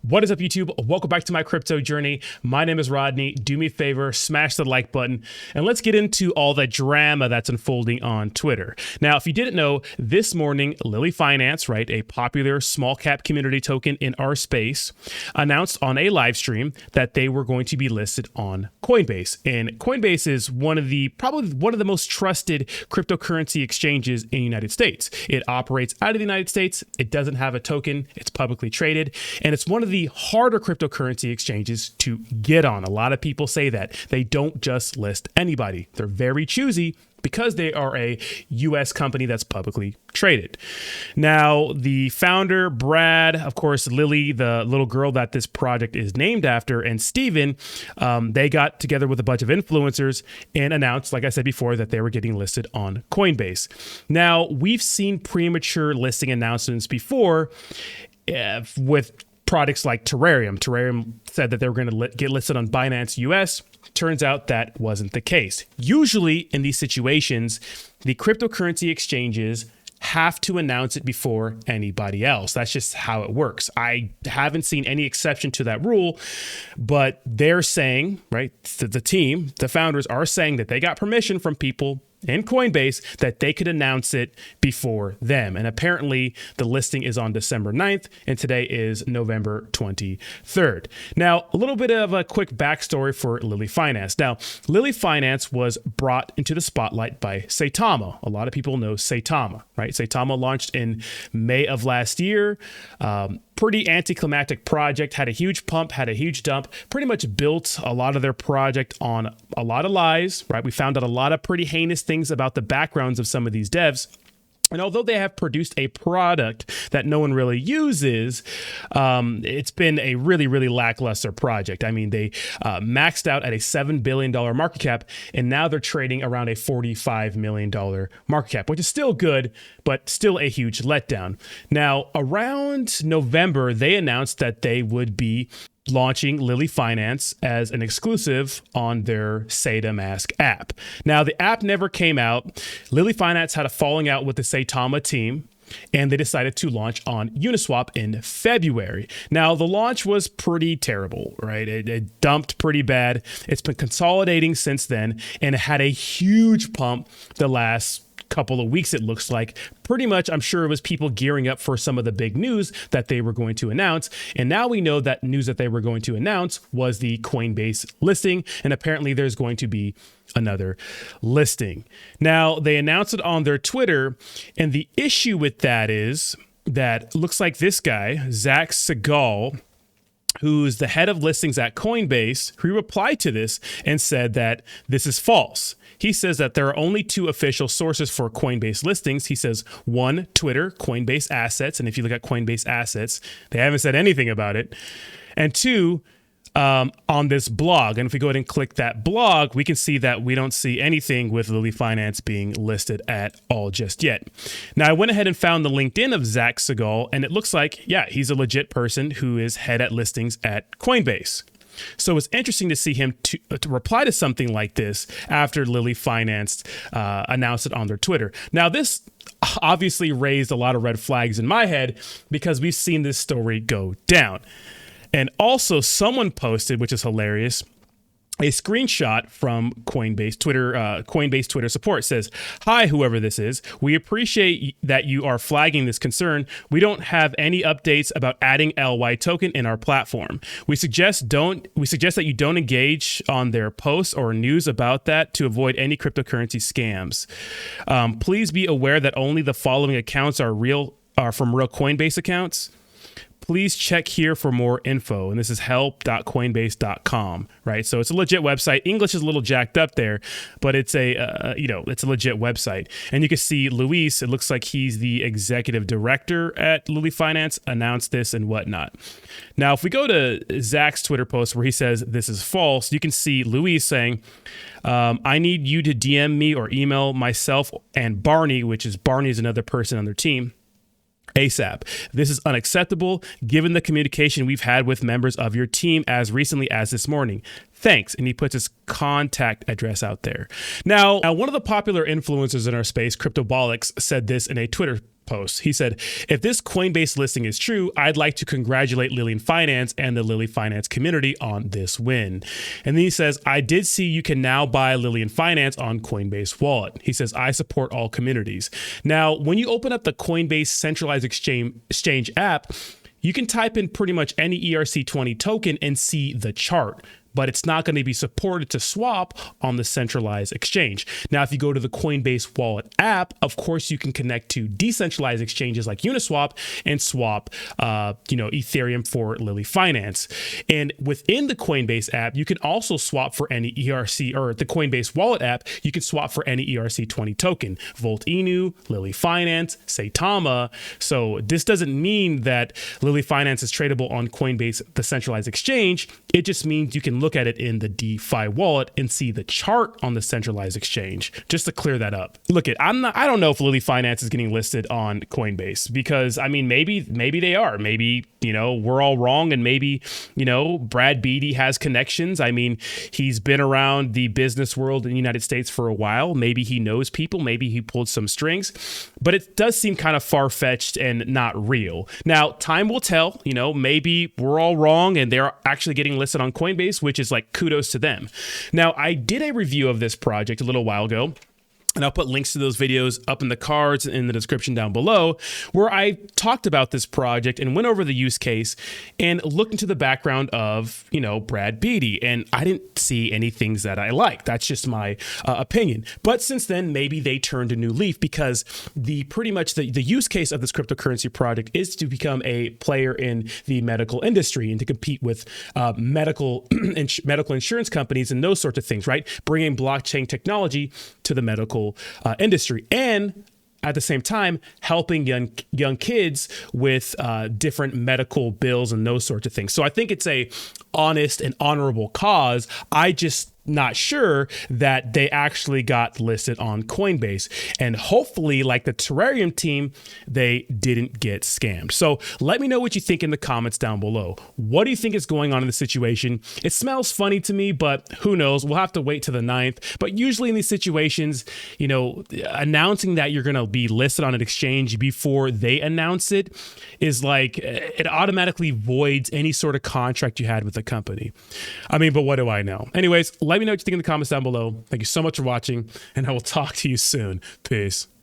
What is up, YouTube? Welcome back to my crypto journey. My name is Rodney. Do me a favor, smash the like button, and let's get into all the drama that's unfolding on Twitter. Now, if you didn't know, this morning, Lilly Finance, right, a popular small cap community token in our space, announced on a live stream that they were going to be listed on Coinbase. And Coinbase is probably one of the most trusted cryptocurrency exchanges in the United States. It operates out of the United States. It doesn't have a token. It's publicly traded, and it's one of the harder cryptocurrency exchanges to get on. A lot of people say that they don't just list anybody. They're very choosy because they are a US company that's publicly traded. Now, the founder, Brad, of course, Lily, the little girl that this project is named after, and Steven, they got together with a bunch of influencers and announced, like I said before, that they were getting listed on Coinbase. Now, we've seen premature listing announcements before with products like Terrarium. Terrarium said that they were going to get listed on Binance US. Turns out that wasn't the case. Usually in these situations, the cryptocurrency exchanges have to announce it before anybody else. That's just how it works. I haven't seen any exception to that rule, but they're saying, right, the team, the founders are saying that they got permission from people in Coinbase that they could announce it before them. And apparently the listing is on December 9th and today is November 23rd. Now, a little bit of a quick backstory for Lilly Finance. Now, Lilly Finance was brought into the spotlight by Saitama. A lot of people know Saitama, right? Saitama launched in May of last year. Pretty anticlimactic project, had a huge pump, had a huge dump, pretty much built a lot of their project on a lot of lies, right? We found out a lot of pretty heinous things about the backgrounds of some of these devs. And although they have produced a product that no one really uses, it's been a really, really lackluster project. I mean, they maxed out at a $7 billion market cap, and now they're trading around a $45 million market cap, which is still good, but still a huge letdown. Now, around November, they announced that they would be launching Lilly Finance as an exclusive on their SaitaMask app. Now, the app never came out. Lilly Finance had a falling out with the Saitama team, and they decided to launch on Uniswap in February. Now, the launch was pretty terrible, right? It dumped pretty bad. It's been consolidating since then, and it had a huge pump the last couple of weeks, it looks like. Pretty much, I'm sure it was people gearing up for some of the big news that they were going to announce. And now we know that news that they were going to announce was the Coinbase listing. And apparently there's going to be another listing. Now, they announced it on their Twitter. And the issue with that is that looks like this guy, Zach Segal, who's the head of listings at Coinbase, who replied to this and said that this is false. He says that there are only two official sources for Coinbase listings. He says, one, Twitter, Coinbase Assets. And if you look at Coinbase Assets, they haven't said anything about it. And two, on this blog. And if we go ahead and click that blog, we can see that we don't see anything with Lilly Finance being listed at all just yet. Now, I went ahead and found the LinkedIn of Zach Segal, and it looks like, yeah, he's a legit person who is head at listings at Coinbase. So it's interesting to see him to reply to something like this after Lilly Finance announced it on their Twitter. Now, this obviously raised a lot of red flags in my head because we've seen this story go down. And also someone posted, which is hilarious, a screenshot from Coinbase Twitter support. It says, "Hi, whoever this is. We appreciate that you are flagging this concern. We don't have any updates about adding LY token in our platform. We suggest that you don't engage on their posts or news about that to avoid any cryptocurrency scams. Please be aware that only the following accounts are from real Coinbase accounts. Please check here for more info." And this is help.coinbase.com, right? So it's a legit website. English is a little jacked up there, but it's it's a legit website. And you can see Luis, it looks like he's the executive director at Lilly Finance, announced this and whatnot. Now, if we go to Zach's Twitter post where he says this is false, you can see Luis saying, "I need you to DM me or email myself and Barney," which is Barney is another person on their team, ASAP. This is unacceptable given the communication we've had with members of your team as recently as this morning. Thanks. And he puts his contact address out there. Now, one of the popular influencers in our space, Cryptobolics, said this in a Twitter post. He said, if this Coinbase listing is true, I'd like to congratulate Lilly Finance and the Lilly Finance community on this win. And then he says, I did see you can now buy Lilly Finance on Coinbase Wallet. He says, I support all communities. Now, when you open up the Coinbase centralized exchange app, you can type in pretty much any ERC20 token and see the chart, but it's not going to be supported to swap on the centralized exchange. Now, if you go to the Coinbase Wallet app, of course, you can connect to decentralized exchanges like Uniswap and swap, Ethereum for Lilly Finance. And within the Coinbase app, you can also swap for any ERC, or the Coinbase Wallet app, you can swap for any ERC20 token, Volt Inu, Lilly Finance, Saitama. So this doesn't mean that Lilly Finance is tradable on Coinbase, the centralized exchange. It just means you can look at it in the DeFi wallet and see the chart on the centralized exchange, just to clear that up. Look, I don't know if Lilly Finance is getting listed on Coinbase, because I mean, maybe they are. Maybe, we're all wrong, and maybe, Brad Beatty has connections. I mean, he's been around the business world in the United States for a while. Maybe he knows people, maybe he pulled some strings, but it does seem kind of far-fetched and not real. Now, time will tell. Maybe we're all wrong and they're actually getting listed on Coinbase, which is like kudos to them. Now, I did a review of this project a little while ago, and I'll put links to those videos up in the cards in the description down below, where I talked about this project and went over the use case and looked into the background of, Brad Beatty. And I didn't see any things that I like. That's just my opinion. But since then, maybe they turned a new leaf, because the use case of this cryptocurrency project is to become a player in the medical industry and to compete with medical insurance companies and those sorts of things, right? Bringing blockchain technology to the medical industry, and at the same time helping young kids with different medical bills and those sorts of things. So I think it's a honest and honorable cause. I just not sure that they actually got listed on Coinbase, and hopefully, like the Terrarium team, they didn't get scammed. So let me know what you think in the comments down below. What do you think is going on in the situation? It smells funny to me, but who knows? We'll have to wait to the 9th. But usually in these situations, announcing that you're going to be listed on an exchange before they announce it is like, it automatically voids any sort of contract you had with the company. I mean, but what do I know? Anyways, let me know what you think in the comments down below. Thank you so much for watching, and I will talk to you soon. Peace.